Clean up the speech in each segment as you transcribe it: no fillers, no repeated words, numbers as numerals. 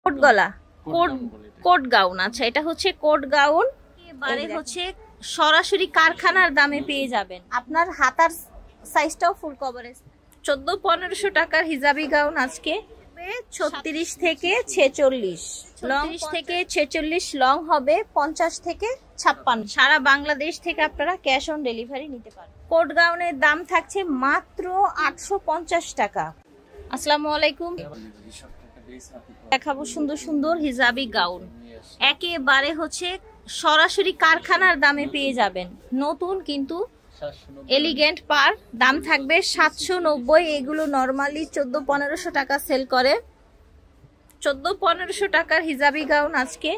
Coat গলা, coat coat gown. আচ্ছা, এটা হচ্ছে কোট গাউন। এবারে হচ্ছে সরাসরি কারখানার দামে পেয়ে যাবেন। আপনার হাতার সাইজটাও ফুল কভারেজ। 1400-1500 টাকার হিজাবি গাউন আজকে 36 থেকে 46, লং থেকে 46, লং হবে 50 থেকে 56। সারা বাংলাদেশ থেকে আপনারা ক্যাশ অন ডেলিভারি নিতে পারেন। কোট গাউনের দাম থাকছে মাত্র 850 টাকা। আসসালামু আলাইকুম, দেখাবো সুন্দর সুন্দর হিজাবি গাউন। একেবারে হচ্ছে সরাসরি কারখানার দামে পেয়ে যাবেন, নতুন কিন্তু এলিগেন্ট পার। দাম থাকবে 790। এগুলো নরমালি 1400-1500 টাকা সেল করে। 1400-1500 টাকার হিজাবি গাউন আজকে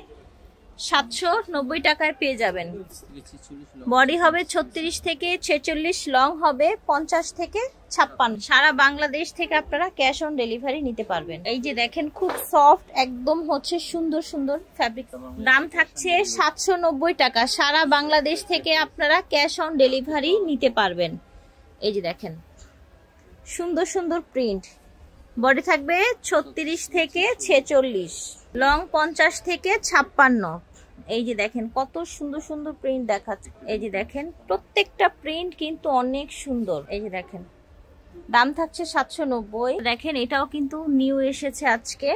790 টাকায় পেয়ে যাবেন। বডি হবে 36 থেকে 46, লং হবে 50 থেকে 56। সারা বাংলাদেশ থেকে আপনারা ক্যাশ অন ডেলিভারি নিতে পারবেন। এই যে দেখেন, খুব সফট একদম হচ্ছে সুন্দর সুন্দর ফ্যাব্রিক। দাম থাকছে 790 টাকা। সারা বাংলাদেশ থেকে আপনারা ক্যাশ অন ডেলিভারি নিতে পারবেন। এই যে দেখেন, সুন্দর সুন্দর প্রিন্ট। বডি থাকবে 36 থেকে 46, লং 50 থেকে 56। এই যে দেখেন কত সুন্দর সুন্দর প্রিন্ট দেখাচ্ছে। এই যে দেখেন, প্রত্যেকটা প্রিন্ট কিন্তু অনেক সুন্দর। এই যে দেখেন, দাম থাকছে 790। দেখেন, এটাও কিন্তু নিউ এসেছে আজকে।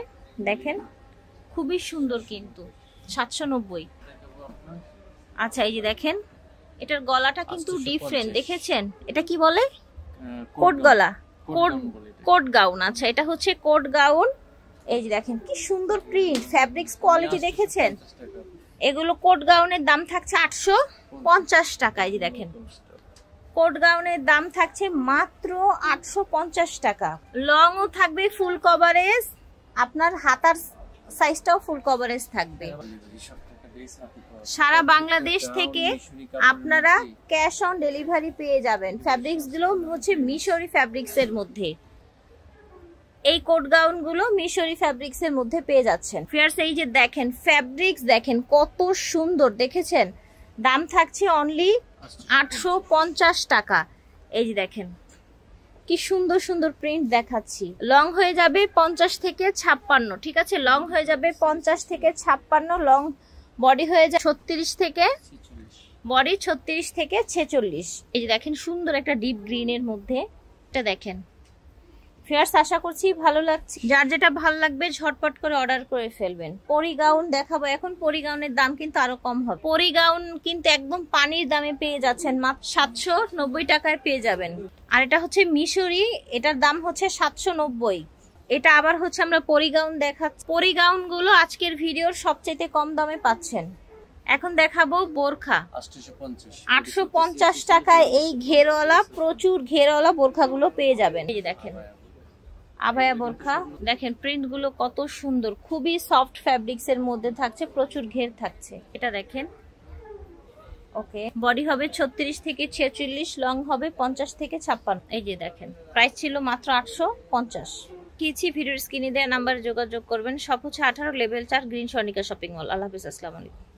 দেখেন খুবই সুন্দর কিন্তু 790। আচ্ছা, এই যে দেখেন, এটার গলাটা কিন্তু ডিফারেন্ট, দেখেছেন? এটা কি বলে? কোট গলা, কোট গাউন। আচ্ছা, এটা হচ্ছে কোট গাউন। এই যে দেখেন কি সুন্দর প্রিন্ট, ফ্যাব্রিক্স কোয়ালিটি দেখেছেন? এগুলো কোট গাউনের দাম থাকছে 850 টাকা। এই যে দেখেন, কোট গাউনের দাম থাকছে মাত্র 850 টাকা। লংও থাকবে ফুল কভারেজ, আপনার হাতার সাইজটাও ফুল কভারেজ থাকবে। সারা বাংলাদেশ থেকে আপনারা ক্যাশ অন ডেলিভারি পেয়ে যাবেন। ফ্যাব্রিক্স গুলো হচ্ছে মিশরি ফ্যাব্রিক্স এর মধ্যে। এই কোট গাউন গুলো মিশরি ফ্যাব্রিক্স এর মধ্যে পেয়ে যাচ্ছেন। ফিয়ার্স, এই যে দেখেন ফ্যাব্রিক্স দেখেন কত সুন্দর, দেখেছেন? দাম থাকছে অনলি 850 টাকা। এই যে দেখেন কি সুন্দর সুন্দর প্রিন্ট দেখাচ্ছি। লং হয়ে যাবে 50 থেকে 56, ঠিক আছে? লং হয়ে যাবে 50 থেকে 56, লং বডি হয়ে যায় 36 থেকে, বডি 36 থেকে 46। এই যে দেখেন, সুন্দর একটা ডিপ গ্রিন এর মধ্যে। এটা দেখেন ফিয়ার্স, আশা করছি ভালো লাগছে। যার যেটা ভালো লাগবে ঝটপট করে অর্ডার করে ফেলবেন। পরি গাউন দেখাবো এখন। পরি গাউনের দাম কিন্তু আরো কম হবে। পরি গাউন কিন্তু একদম পানির দামে পেয়ে যাচ্ছেন, মাত্র 790 টাকায় পেয়ে যাবেন। আর এটা হচ্ছে মিশরি, এটার দাম হচ্ছে 790। এটা আবার হচ্ছে আমরা পরি গাউন দেখাচ্ছি। পরি গাউন গুলো আজকের ভিডিওর সবচেয়ে কম দামে পাচ্ছেন। এখন দেখাবো বোরখা। 850 টাকায় এই ঘেরওয়ালা, প্রচুর ঘেরওয়ালা বোরখাগুলো পেয়ে যাবেন। এই যে দেখেন আভায়া বোরখা, দেখেন প্রিন্ট গুলো কত সুন্দর, খুবই সফট ফ্যাব্রিক্স এর মধ্যে থাকছে, প্রচুর ঘের থাকছে। এটা দেখেন, ওকে। বডি হবে 36 থেকে 46, লং হবে 50 থেকে 56। এই যে দেখেন, প্রাইস ছিল মাত্র 850। কিছু ভিডিওর স্ক্রিনে দেওয়া নাম্বারে যোগাযোগ করবেন। সব হচ্ছে 18 level 4 green Swarnika shopping mall. আল্লাহ হাফেজ, আসসালামু আলাইকুম।